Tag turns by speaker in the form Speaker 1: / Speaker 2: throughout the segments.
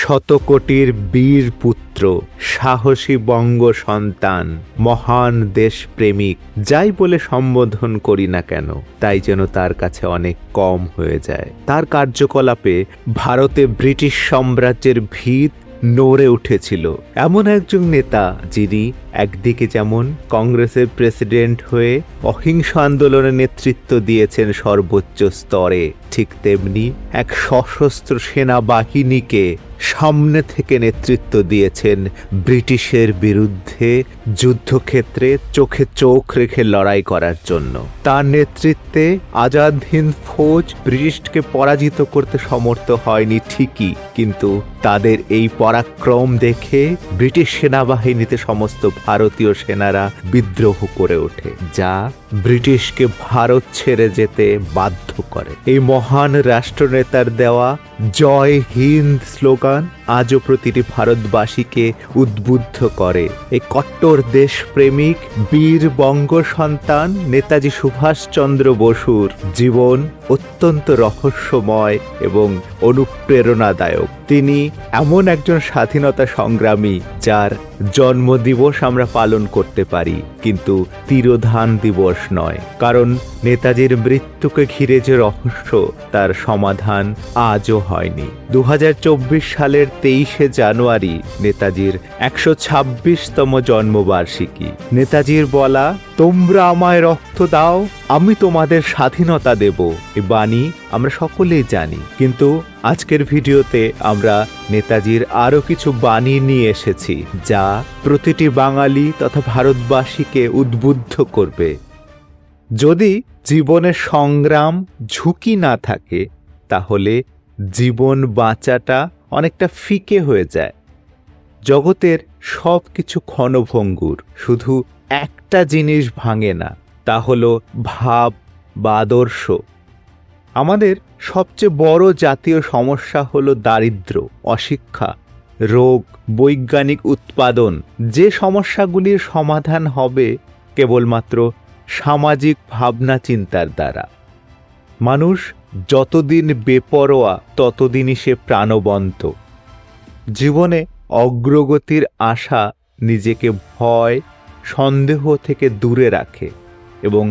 Speaker 1: শতকোটির বীর পুত্র, সাহসী বঙ্গ সন্তান, মহান দেশপ্রেমিক, যাই বলে সম্বোধন করি না কেন তাই যেন তার কাছে অনেক কম হয়ে যায়। তার কার্যকলাপে ভারতে ব্রিটিশ সাম্রাজ্যের ভিত নড়ে উঠেছিল। এমন একজন নেতা যিনি একদিকে যেমন কংগ্রেসের প্রেসিডেন্ট হয়ে অহিংস আন্দোলনের নেতৃত্ব দিয়েছেন সর্বোচ্চ স্তরে, ঠিক তেমনি এক সশস্ত্র সেনাবাহিনীকে সামনে থেকে নেতৃত্ব দিয়েছেন ব্রিটিশের বিরুদ্ধে যুদ্ধক্ষেত্রে চোখে চোখ রেখে লড়াই করার জন্য। তার নেতৃত্বে আজাদ হিন্দ ফৌজ ব্রিটিশকে পরাজিত করতে সমর্থ হয়নি ঠিকই, কিন্তু তাদের এই পরাক্রম দেখে ব্রিটিশ সেনাবাহিনীতে সমস্ত ভারতীয় সেনারা বিদ্রোহ করে ওঠে, যা ব্রিটিশকে ভারত ছেড়ে যেতে বাধ্য করে। এই মহান রাষ্ট্রনেতার দেওয়া জয় হিন্দ স্লোগান আজও প্রতিটি ভারতবাসীকে উদ্বুদ্ধ করে। এই কট্টর দেশপ্রেমিক বীর বঙ্গ সন্তান নেতাজি সুভাষচন্দ্র বসুর জীবন অত্যন্ত রহস্যময় এবং অনুপ্রেরণাদায়ক। তিনি এমন একজন স্বাধীনতা সংগ্রামী যার জন্মদিবস আমরা পালন করতে পারি, কিন্তু তিরোধান দিবস নয়, কারণ নেতাজির মৃত্যুকে ঘিরে যে রহস্য তার সমাধান আজও হয়নি। 2024 সালের 23শে জানুয়ারি নেতাজির 126তম জন্মবার্ষিকী। নেতাজির বলা, তোমরা আমায় রক্ত দাও, আমি তোমাদের স্বাধীনতা দেব, এ বাণী আমরা সকলেই জানি, কিন্তু আজকের ভিডিওতে আমরা নেতাজির আরও কিছু বাণী নিয়ে এসেছি যা প্রতিটি বাঙালি তথা ভারতবাসীকে উদ্বুদ্ধ করবে। যদি জীবনে সংগ্রাম ঝুঁকি না থাকে তাহলে জীবন বাঁচাটা অনেকটা ফিকে হয়ে যায়। জগতের সব কিছু ক্ষণভঙ্গুর, শুধু একটা জিনিস ভাঙে না, তা হলো ভাব বা আদর্শ। আমাদের সবচেয়ে বড় জাতীয় সমস্যা হলো দারিদ্র্য, অশিক্ষা, রোগ, বৈজ্ঞানিক উৎপাদন। যে সমস্যাগুলির সমাধান হবে কেবলমাত্র সামাজিক ভাবনা চিন্তার দ্বারা। মানুষ যতদিন বেপরোয়া ততদিনই সে প্রাণবন্ত। জীবনে অগ্রগতির আশা নিজেকে ভয়, সন্দেহ থেকে দূরে রাখে এবং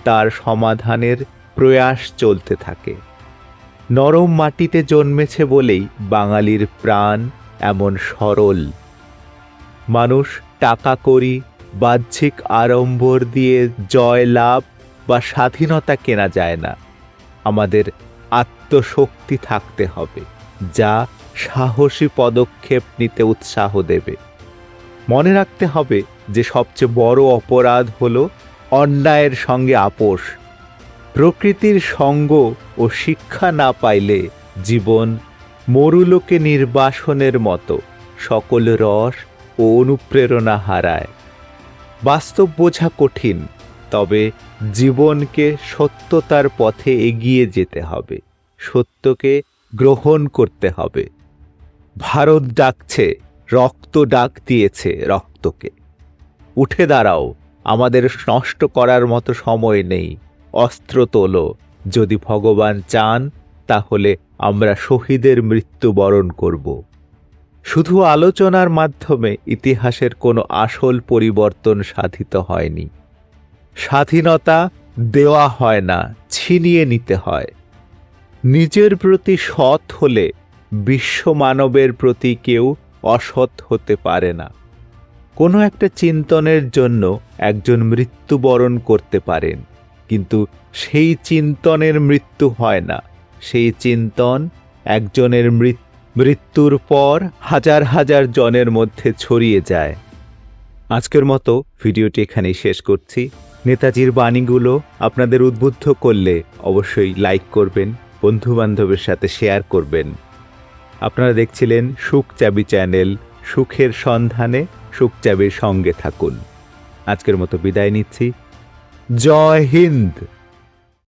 Speaker 1: তার সমাধানের প্রয়াস চলতে থাকে। নরম মাটিতে জন্মেছে বলেই বাঙালির প্রাণ এমন সরল। মানুষ টাকা কড়ি, বাহ্যিক আড়ম্বর দিয়ে জয় লাভ বা স্বাধীনতা কেনা যায় না। আমাদের আত্মশক্তি থাকতে হবে, যা সাহসী পদক্ষেপ নিতে উৎসাহ দেবে। মনে রাখতে হবে যে সবচেয়ে বড় অপরাধ হলো অন্যায়ের সঙ্গে আপোষ। প্রকৃতির সঙ্গ ও শিক্ষা না পাইলে জীবন মরুলোকে নির্বাসনের মতো সকল রস ও অনুপ্রেরণা হারায়। বাস্তব বোঝা কঠিন, তবে জীবনকে সত্যতার পথে এগিয়ে যেতে হবে, সত্যকে গ্রহণ করতে হবে। ভারত ডাকছে, রক্ত ডাক দিয়েছে রক্তকে। উঠে দাঁড়াও, আমাদের নষ্ট করার মতো সময় নেই। অস্ত্র তোলো, যদি ভগবান চান তাহলে আমরা শহীদের মৃত্যুবরণ করব। শুধু আলোচনার মাধ্যমে ইতিহাসের কোনো আসল পরিবর্তন সাধিত হয়নি। স্বাধীনতা দেওয়া হয় না, ছিনিয়ে নিতে হয়। নিজের প্রতি সৎ হলে বিশ্ব মানবের প্রতি কেউ অসৎ হতে পারে না। কোনো একটা চিন্তনের জন্য একজন মৃত্যুবরণ করতে পারেন, কিন্তু সেই চিন্তনের মৃত্যু হয় না। সেই চিন্তন একজনের মৃত্যুর পর হাজার হাজার জনের মধ্যে ছড়িয়ে যায়। আজকের মতো ভিডিওটি এখানেই শেষ করছি। নেতাজির বাণীগুলো আপনাদের উদ্বুদ্ধ করলে অবশ্যই লাইক করবেন, বন্ধুবান্ধবের সাথে শেয়ার করবেন। আপনারা দেখছিলেন সুখ চাবি চ্যানেল। সুখের সন্ধানে সুখ চাবির সঙ্গে থাকুন। আজকের মতো বিদায় নিচ্ছি। জয় হিন্দ।